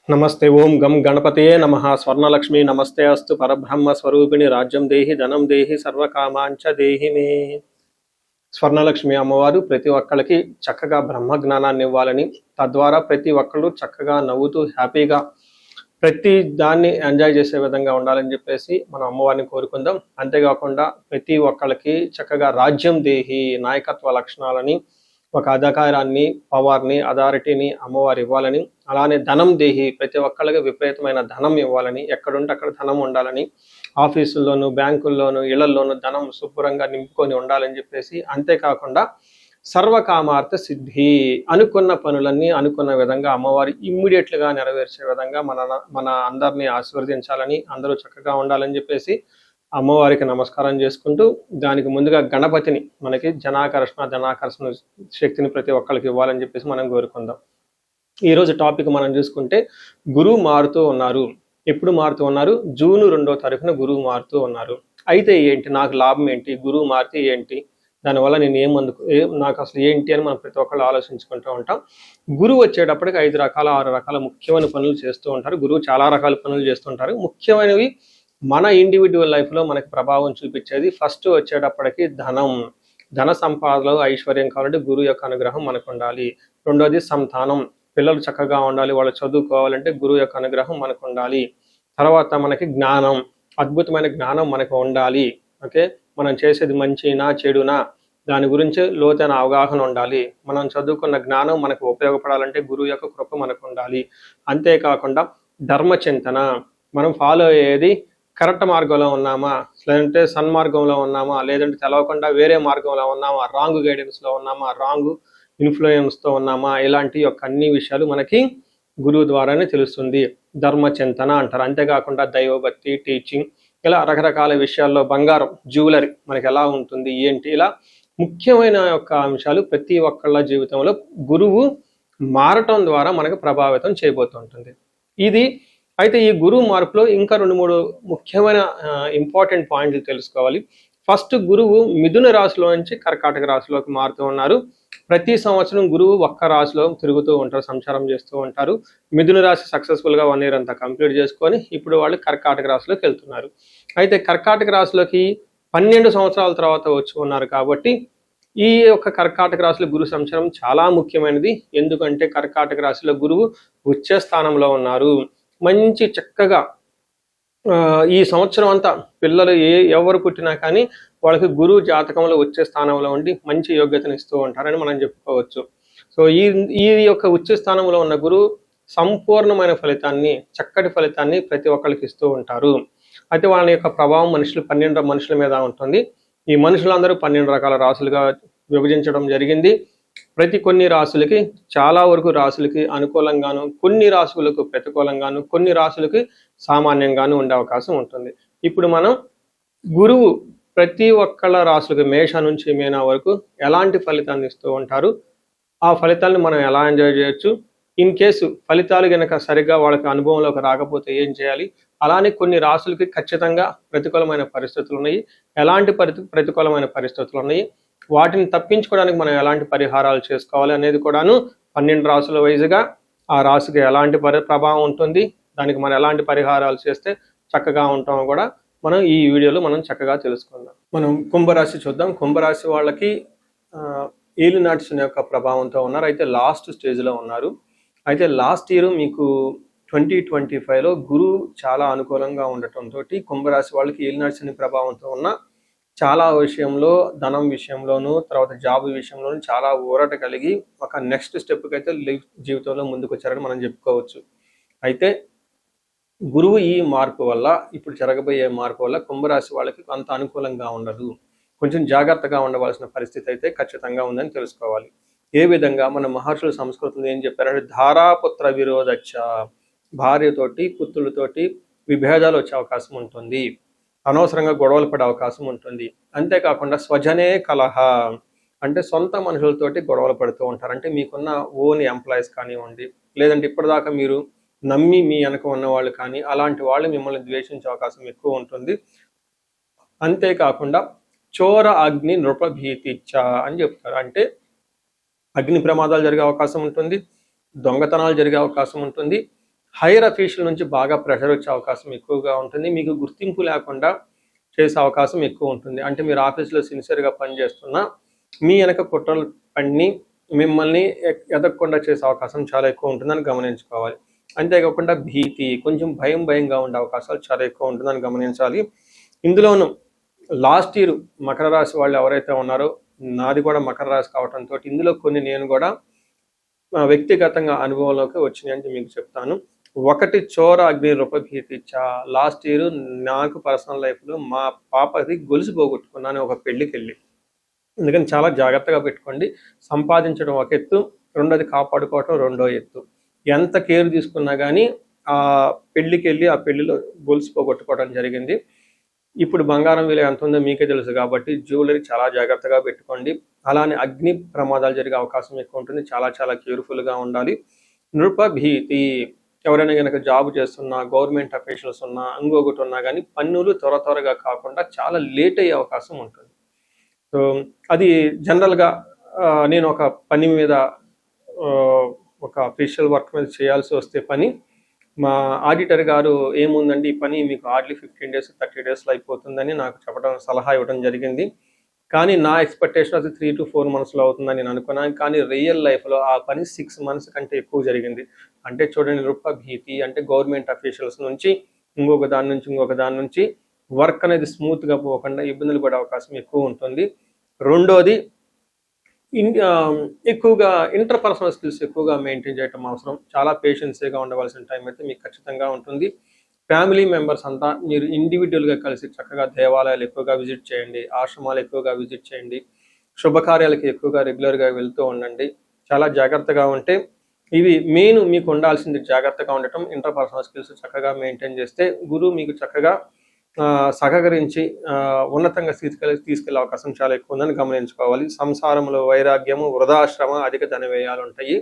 नमस्ते ओं गम गणपते नमः स्वर्णलक्ष्मी नमस्ते अस्तु परब्रह्म स्वरूपिणी राज्यं देहि धनं देहि सर्वकामांच देहि मे స్వర్ణలక్ష్మి అమ్మవారు ప్రతి ఒక్కరికి చక్కగా బ్రహ్మ జ్ఞానాన్ని ఇవ్వాలని తద్వారా ప్రతి ఒక్కళ్ళు చక్కగా నవ్వుతూ హ్యాపీగా ప్రతి దాన్ని ఎంజాయ్ చేసే విధంగా ఉండాలని చెప్పేసి మనం అమ్మవారిని కోరుకుందాం. అంతేకాకుండా ప్రతి ఒక్కళ్ళకి చక్కగా రాజ్యం దేహి నాయకత్వ లక్షణాలని ఒక అధికారాన్ని పవర్ని అథారిటీని అమ్మవారు ఇవ్వాలని, అలానే ధనం దేహి ప్రతి ఒక్కళ్ళకి విపరీతమైన ధనం ఇవ్వాలని, ఎక్కడుంటే అక్కడ ధనం ఉండాలని, ఆఫీసుల్లోనూ బ్యాంకుల్లోనూ ఇళ్లల్లోనూ ధనం శుభ్రంగా నింపుకొని ఉండాలని చెప్పేసి, అంతేకాకుండా సర్వకామార్థ సిద్ధి అనుకున్న పనులన్నీ అనుకున్న విధంగా అమ్మవారు ఇమ్మీడియట్లుగా నెరవేర్చే విధంగా మన అందరినీ ఆశీర్వదించాలని, అందరూ చక్కగా ఉండాలని చెప్పేసి అమ్మవారికి నమస్కారం చేసుకుంటూ, దానికి ముందుగా గణపతిని మనకి ధనాకర్షణ శక్తిని ప్రతి ఒక్కరికి ఇవ్వాలని చెప్పేసి మనం కోరుకుందాం. ఈరోజు టాపిక్ మనం చూసుకుంటే గురువు మారుతూ ఉన్నారు. ఎప్పుడు మారుతూ ఉన్నారు? జూన్ 2వ తారీఖున గురువు మారుతూ ఉన్నారు. అయితే ఏంటి, నాకు లాభం ఏంటి, గురువు మారితే ఏంటి, దానివల్ల నేను నాకు అసలు ఏంటి అని మనం ప్రతి ఒక్కళ్ళు ఆలోచించుకుంటూ ఉంటాం. గురువు వచ్చేటప్పటికి 5 రకాల 6 రకాల ముఖ్యమైన పనులు చేస్తూ ఉంటారు. గురువు చాలా రకాల పనులు చేస్తుంటారు. ముఖ్యమైనవి మన ఇండివిజువల్ లైఫ్లో మనకి ప్రభావం చూపించేది ఫస్ట్ వచ్చేటప్పటికి ధన సంపాదనలో ఐశ్వర్యం కావాలంటే గురువు యొక్క అనుగ్రహం మనకు ఉండాలి. రెండోది సంతానం, పిల్లలు చక్కగా ఉండాలి, వాళ్ళు చదువుకోవాలంటే గురువు యొక్క అనుగ్రహం మనకు ఉండాలి. తర్వాత మనకి జ్ఞానం, అద్భుతమైన జ్ఞానం మనకు ఉండాలి. ఓకే, మనం చేసేది మంచినా చెడునా దాని గురించి లోతైన అవగాహన ఉండాలి. మనం చదువుకున్న జ్ఞానం మనకు ఉపయోగపడాలంటే గురువు యొక్క కృప మనకు ఉండాలి. అంతేకాకుండా ధర్మచింతన, మనం ఫాలో అయ్యేది కరెక్ట్ మార్గంలో ఉన్నామా, లేదంటే సన్మార్గంలో ఉన్నామా, లేదంటే తెలవకుండా వేరే మార్గంలో ఉన్నామా, రాంగ్ గైడెన్స్లో ఉన్నామా, రాంగ్ ఇన్ఫ్లుయెన్స్తో ఉన్నామా, ఇలాంటి యొక్క అన్ని విషయాలు మనకి గురువు ద్వారానే తెలుస్తుంది. ధర్మచింతన అంటారు. అంతేకాకుండా దైవభక్తి, టీచింగ్, ఇలా రకరకాల విషయాల్లో బంగారం, జ్యువెలరీ మనకి ఎలా ఉంటుంది ఏంటి, ఇలా ముఖ్యమైన యొక్క అంశాలు ప్రతి ఒక్కళ్ళ జీవితంలో గురువు మారటం ద్వారా మనకు ప్రభావితం చేయబోతుంటుంది. అయితే ఈ గురువు మార్పులో ఇంకా 2-3 ముఖ్యమైన ఇంపార్టెంట్ పాయింట్లు తెలుసుకోవాలి. ఫస్ట్, గురువు మిథున రాశిలో నుంచి కర్కాటక రాశిలోకి మారుతూ ఉన్నారు. ప్రతి సంవత్సరం గురువు ఒక్క రాశిలో తిరుగుతూ ఉంటారు, సంచారం చేస్తూ ఉంటారు. మిథున రాశి సక్సెస్ఫుల్గా 1 year అంతా కంప్లీట్ చేసుకొని ఇప్పుడు వాళ్ళు కర్కాటక రాశిలోకి వెళ్తున్నారు. అయితే కర్కాటక రాశిలోకి 12 సంవత్సరాల తర్వాత వచ్చి ఉన్నారు కాబట్టి ఈ యొక్క కర్కాటక రాశిలో గురు సంచారం చాలా ముఖ్యమైనది. ఎందుకంటే కర్కాటక రాశిలో గురువు ఉచ్చ స్థానంలో ఉన్నారు. మంచి చక్కగా ఈ సంవత్సరం అంతా పిల్లలు ఎవరు పుట్టినా కానీ వాళ్ళకి గురువు జాతకంలో వచ్చే స్థానంలో ఉండి మంచి యోగ్యతను ఇస్తూ ఉంటారని మనం చెప్పుకోవచ్చు. సో ఈ యొక్క ఉచ్చ స్థానంలో ఉన్న గురువు సంపూర్ణమైన ఫలితాన్ని, చక్కటి ఫలితాన్ని ప్రతి ఒక్కరికి ఇస్తూ ఉంటారు. అయితే వాళ్ళ యొక్క ప్రభావం 12 మనుషుల మీద ఉంటుంది. ఈ మనుషులందరూ 12 రకాల రాశులుగా విభజించడం జరిగింది. కొన్ని రాశులకి, చాలా వరకు రాశులకి అనుకూలంగాను, కొన్ని రాశులకు ప్రతికూలంగాను, కొన్ని రాశులకి సామాన్యంగాను ఉండే అవకాశం ఉంటుంది. ఇప్పుడు మనం గురువు ప్రతి ఒక్కళ్ళ రాశులకి మేష నుంచి మీన వరకు ఎలాంటి ఫలితాన్ని ఇస్తూ ఉంటారు, ఆ ఫలితాలను మనం ఎలా ఎంజాయ్ చేయొచ్చు, ఇన్ కేసు ఫలితాలు కనుక సరిగ్గా వాళ్ళకి అనుభవంలోకి రాకపోతే ఏం చేయాలి, అలానే కొన్ని రాశులకి ఖచ్చితంగా ప్రతికూలమైన పరిస్థితులు ఉన్నాయి, ఎలాంటి ప్రతికూలమైన పరిస్థితులు ఉన్నాయి, వాటిని తప్పించుకోవడానికి మనం ఎలాంటి పరిహారాలు చేసుకోవాలి అనేది కూడాను 12 రాశుల వైజ్గా ఆ రాశికి ఎలాంటి ప్రభావం ఉంటుంది, దానికి మనం ఎలాంటి పరిహారాలు చేస్తే చక్కగా ఉంటామో కూడా మనం ఈ వీడియోలో మనం చక్కగా తెలుసుకుందాం. మనం కుంభరాశి చూద్దాం. కుంభరాశి వాళ్ళకి ఏలినాటి శని యొక్క ప్రభావంతో ఉన్నారు. అయితే లాస్ట్ స్టేజ్లో ఉన్నారు. అయితే లాస్ట్ ఇయర్ మీకు 2025లో గురువు చాలా అనుకూలంగా ఉండటంతో కుంభరాశి వాళ్ళకి ఏలినాటి శని ప్రభావంతో ఉన్న చాలా విషయంలో, ధనం విషయంలోనూ, తర్వాత జాబ్ విషయంలోనూ చాలా ఊరట కలిగి ఒక నెక్స్ట్ స్టెప్కి అయితే జీవితంలో ముందుకు వచ్చారని మనం చెప్పుకోవచ్చు. అయితే గురువు ఈ మార్పు వల్ల, ఇప్పుడు జరగబోయే మార్పు వల్ల కుంభరాశి వాళ్ళకి అంత అనుకూలంగా ఉండదు. కొంచెం జాగ్రత్తగా ఉండవలసిన పరిస్థితి అయితే ఖచ్చితంగా ఉందని తెలుసుకోవాలి. ఏ విధంగా మన మహర్షుల సంస్కృతంలో ఏం చెప్పారంటే ధారాపుత్ర విరోధచ్చ, భార్యతోటి పుత్రులతోటి విభేదాలు వచ్చే అవకాశం ఉంటుంది, అనవసరంగా గొడవలు పడే అవకాశం ఉంటుంది. అంతేకాకుండా స్వజనే కలహ అంటే సొంత మనుషులతోటి గొడవలు పడుతూ ఉంటారు. అంటే మీకున్న ఓన్ ఎంప్లాయీస్ కానివ్వండి, లేదంటే ఇప్పటిదాకా మీరు నమ్మి మీ వెనక ఉన్న వాళ్ళు కానీ, అలాంటి వాళ్ళు మిమ్మల్ని ద్వేషించే అవకాశం ఎక్కువ ఉంటుంది. అంతేకాకుండా చోర అగ్ని నృపభీతిచ్చ అని చెప్తారు. అంటే అగ్ని ప్రమాదాలు జరిగే అవకాశం ఉంటుంది, దొంగతనాలు జరిగే అవకాశం ఉంటుంది, హైయర్ అఫీషియల్ నుంచి బాగా ప్రెషర్ వచ్చే అవకాశం ఎక్కువగా ఉంటుంది. మీకు గుర్తింపు లేకుండా చేసే అవకాశం ఎక్కువ ఉంటుంది. అంటే మీరు ఆఫీస్లో సిన్సియర్గా పనిచేస్తున్నా మీ వెనక కుట్రలు పన్ని మిమ్మల్ని ఎదగకుండా చేసే అవకాశం చాలా ఎక్కువ ఉంటుందని గమనించుకోవాలి. అంతేకాకుండా భీతి, కొంచెం భయంగా ఉండే అవకాశాలు చాలా ఎక్కువ ఉంటుందని గమనించాలి. ఇందులోనూ లాస్ట్ ఇయర్ మకర రాశి వాళ్ళు ఎవరైతే ఉన్నారో, నాది కూడా మకర రాశి కావడంతో ఇందులో కొన్ని నేను కూడా వ్యక్తిగతంగా అనుభవంలోకి వచ్చినాయని మీకు చెప్తాను. ఒకటి చోర అగ్ని రూపభీతిచ్చ. లాస్ట్ ఇయర్ నాకు పర్సనల్ లైఫ్లో మా పాపది గొలుసు పోగొట్టుకున్నాను ఒక పెళ్లికి వెళ్ళి. అందుకని చాలా జాగ్రత్తగా పెట్టుకోండి. సంపాదించడం ఒక ఎత్తు, రెండోది కాపాడుకోవటం రెండో ఎత్తు. ఎంత కేర్ తీసుకున్నా కానీ ఆ పెళ్లికి వెళ్ళి ఆ పెళ్లిలో గొలుసు పోగొట్టుకోవడం జరిగింది. ఇప్పుడు బంగారం విలువ ఎంత ఉందో మీకే తెలుసు కాబట్టి జ్యువెలరీ చాలా జాగ్రత్తగా పెట్టుకోండి. అలానే అగ్ని ప్రమాదాలు జరిగే అవకాశం ఎక్కువ ఉంటుంది. చాలా కేర్ఫుల్గా ఉండాలి. నృపభీతి, ఎవరైనా కనుక జాబ్ చేస్తున్నా, గవర్నమెంట్ అఫీషియల్స్ ఉన్నా, ఇంకొకటి ఉన్నా కానీ పన్నులు త్వరగా కాకుండా చాలా లేట్ అయ్యే అవకాశం ఉంటుంది. సో అది జనరల్గా నేను ఒక పని మీద ఒక అఫీషియల్ వర్క్ మీద చేయాల్సి వస్తే పని, మా ఆడిటర్ గారు ఏముందండి ఈ పని మీకు హార్డ్లీ 15 days 30 daysలో అయిపోతుందని నాకు చెప్పడం, సలహా ఇవ్వడం జరిగింది. కానీ నా ఎక్స్పెక్టేషన్ అది 3 to 4 monthsలో అవుతుందని నేను అనుకున్నాను. కానీ రియల్ లైఫ్లో ఆ పని 6 months కంటే ఎక్కువ జరిగింది. అంటే చూడండి, నృపభీతి అంటే గవర్నమెంట్ అఫీషియల్స్ నుంచి ఇంకొక దాని నుంచి వర్క్ అనేది స్మూత్గా పోకుండా ఇబ్బందులు పడే అవకాశం ఎక్కువ ఉంటుంది. రెండోది ఎక్కువగా ఇంటర్పర్సనల్ స్కిల్స్ ఎక్కువగా మెయింటైన్ చేయడం అవసరం. చాలా పేషెన్సీగా ఉండవలసిన టైం అయితే మీకు ఖచ్చితంగా ఉంటుంది. ఫ్యామిలీ మెంబర్స్ అంతా మీరు ఇండివిజువల్గా కలిసి చక్కగా దేవాలయాలు ఎక్కువగా విజిట్ చేయండి, ఆశ్రమాలు ఎక్కువగా విజిట్ చేయండి, శుభకార్యాలకి ఎక్కువగా రెగ్యులర్గా వెళ్తూ ఉండండి. చాలా జాగ్రత్తగా ఉంటే ఇవి మెయిన్ మీకు ఉండాల్సింది జాగ్రత్తగా ఉండటం. ఇంటర్పర్సనల్ స్కిల్స్ చక్కగా మెయింటైన్ చేస్తే గురువు మీకు చక్కగా సహకరించి ఉన్నతంగా తీసుకెళ్లే అవకాశం చాలా ఎక్కువ ఉందని గమనించుకోవాలి. సంసారంలో వైరాగ్యము, వృధాశ్రమ, అధిక ధన వ్యయాలు ఉంటాయి.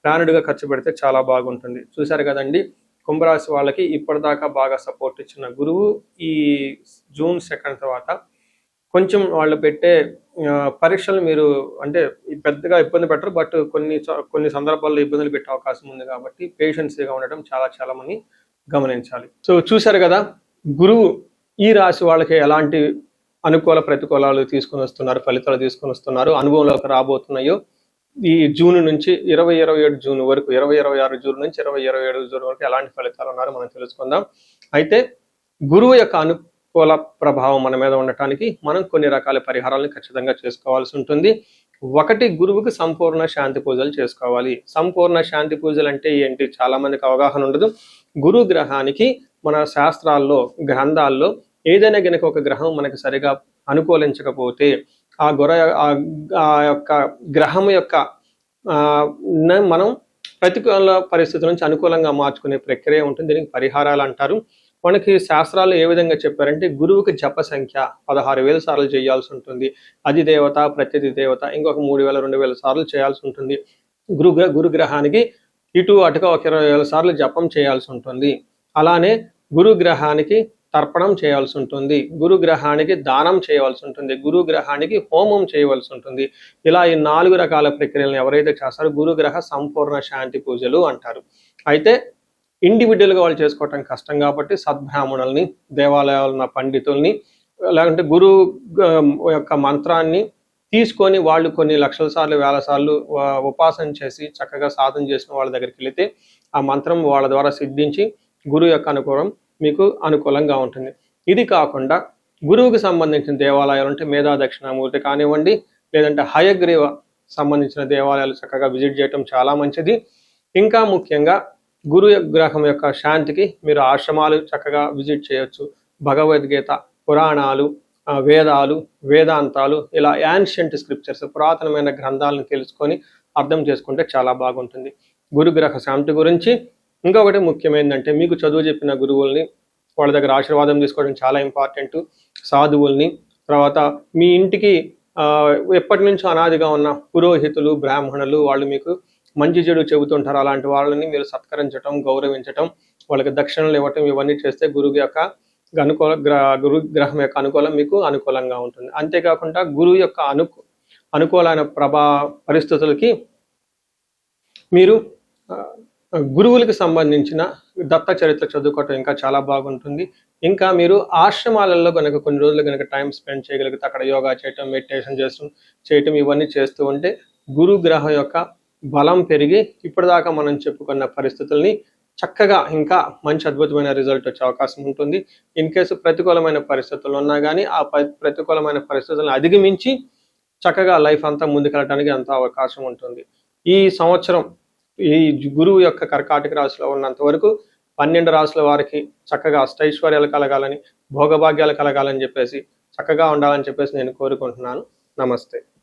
ప్లానెడ్గా ఖర్చు పెడితే చాలా బాగుంటుంది. చూశారు కదండి, కుంభరాశి వాళ్ళకి ఇప్పటిదాకా బాగా సపోర్ట్ ఇచ్చిన గురువు ఈ June 2 తర్వాత కొంచెం వాళ్ళు పెట్టే పరీక్షలు మీరు అంటే పెద్దగా ఇబ్బంది పెట్టరు, బట్ కొన్ని సందర్భాల్లో ఇబ్బందులు పెట్టే అవకాశం ఉంది. కాబట్టి పేషెన్సీగా ఉండటం చాలా మంది గమనించాలి. సో చూశారు కదా, గురువు ఈ రాశి వాళ్ళకి ఎలాంటి అనుకూల ప్రతికూలాలు తీసుకొని వస్తున్నారు, ఫలితాలు తీసుకొని వస్తున్నారు, అనుభవంలోకి రాబోతున్నాయో ఈ జూన్ నుంచి 2027 జూన్ వరకు, 2026 జూన్ నుంచి 2027 జూన్ వరకు ఎలాంటి ఫలితాలు ఉన్నారో మనం తెలుసుకుందాం. అయితే గురువు యొక్క అనుకూల ప్రభావం మన మీద ఉండటానికి మనం కొన్ని రకాల పరిహారాలను ఖచ్చితంగా చేసుకోవాల్సి ఉంటుంది. ఒకటి, గురువుకి సంపూర్ణ శాంతి పూజలు చేసుకోవాలి. సంపూర్ణ శాంతి పూజలు అంటే ఏంటి చాలా మందికి అవగాహన ఉండదు. గురు గ్రహానికి మన శాస్త్రాల్లో, గ్రంథాల్లో ఏదైనా గనక ఒక గ్రహం మనకి సరిగా అనుకూలించకపోతే ఆ యొక్క గ్రహం యొక్క మనం ప్రతికూల పరిస్థితుల నుంచి అనుకూలంగా మార్చుకునే ప్రక్రియ ఉంటుంది. దీనికి పరిహారాలు అంటారు. మనకి శాస్త్రాలు ఏ విధంగా చెప్పారంటే గురువుకి జప సంఖ్య 16,000 సార్లు చేయాల్సి ఉంటుంది. అధిదేవత, ప్రత్యధి దేవత ఇంకొక 3,000 2,000 సార్లు చేయాల్సి ఉంటుంది. గురుగ్రహానికి ఇటు అటుగా ఒక 20,000 సార్లు జపం చేయాల్సి ఉంటుంది. అలానే గురుగ్రహానికి తర్పణం చేయాల్సి ఉంటుంది, గురుగ్రహానికి దానం చేయవలసి ఉంటుంది, గురుగ్రహానికి హోమం చేయవలసి ఉంటుంది. ఇలా ఈ 4 రకాల ప్రక్రియలను ఎవరైతే చేస్తారో గురుగ్రహ సంపూర్ణ శాంతి పూజలు అంటారు. అయితే ఇండివిజువల్గా వాళ్ళు చేసుకోవటం కష్టం కాబట్టి సద్బ్రాహ్మణుల్ని, దేవాలయాలు ఉన్న పండితుల్ని, లేకుంటే గురువు యొక్క మంత్రాన్ని తీసుకొని వాళ్ళు కొన్ని లక్షల సార్లు, వేల సార్లు ఉపాసన చేసి చక్కగా సాధన చేసిన వాళ్ళ దగ్గరికి వెళితే ఆ మంత్రం వాళ్ళ ద్వారా సిద్ధించి గురువు యొక్క అనుకూలం మీకు అనుకూలంగా ఉంటుంది. ఇది కాకుండా గురువుకి సంబంధించిన దేవాలయాలు అంటే మేధా దక్షిణామూర్తి కానివ్వండి, లేదంటే హయగ్రీవ సంబంధించిన దేవాలయాలు చక్కగా విజిట్ చేయటం చాలా మంచిది. ఇంకా ముఖ్యంగా గురు గ్రహం యొక్క శాంతికి మీరు ఆశ్రమాలు చక్కగా విజిట్ చేయొచ్చు. భగవద్గీత, పురాణాలు, వేదాలు, వేదాంతాలు, ఇలా యాన్షియంట్ స్క్రిప్చర్స్, పురాతనమైన గ్రంథాలను తెలుసుకొని అర్థం చేసుకుంటే చాలా బాగుంటుంది. గురుగ్రహ శాంతి గురించి ఇంకొకటి ముఖ్యమైనదంటే మీకు చదువు చెప్పిన గురువుల్ని వాళ్ళ దగ్గర ఆశీర్వాదం తీసుకోవడం చాలా ఇంపార్టెంట్. సాధువుల్ని, తర్వాత మీ ఇంటికి ఎప్పటి నుంచో అనాదిగా ఉన్న పురోహితులు, బ్రాహ్మణులు, వాళ్ళు మీకు మంచి చెడు చెబుతుంటారు. అలాంటి వాళ్ళని మీరు సత్కరించడం, గౌరవించటం, వాళ్ళకి దక్షిణలు ఇవ్వటం, ఇవన్నీ చేస్తే గురువు యొక్క గురు గ్రహం యొక్క అనుకూలం మీకు అనుకూలంగా ఉంటుంది. అంతేకాకుండా గురువు యొక్క అనుకూలమైన పరిస్థితులకి మీరు గురువులకు సంబంధించిన దత్త చరిత్ర చదువుకోవటం ఇంకా చాలా బాగుంటుంది. ఇంకా మీరు ఆశ్రమాలలో గనక కొన్ని రోజులు గనక టైం స్పెండ్ చేయగలిగితే అక్కడ యోగా చేయటం, మెడిటేషన్ చేయటం ఇవన్నీ చేస్తూ ఉంటే గురు గ్రహం యొక్క బలం పెరిగి ఇప్పటిదాకా మనం చెప్పుకున్న పరిస్థితుల్ని చక్కగా ఇంకా మంచి అద్భుతమైన రిజల్ట్ వచ్చే అవకాశం ఉంటుంది. ఇన్ కేసు ప్రతికూలమైన పరిస్థితులు ఉన్నా కానీ ఆ ప్రతికూలమైన పరిస్థితులను అధిగమించి చక్కగా లైఫ్ అంతా ముందుకెళ్ళడానికి ఎంతో అవకాశం ఉంటుంది. ఈ సంవత్సరం ఈ గురువు యొక్క కర్కాటక రాశిలో ఉన్నంత వరకు 12 రాశుల వారికి చక్కగా అష్టైశ్వర్యాలు కలగాలని, భోగభాగ్యాలు కలగాలని చెప్పేసి చక్కగా ఉండాలని చెప్పేసి నేను కోరుకుంటున్నాను. నమస్తే.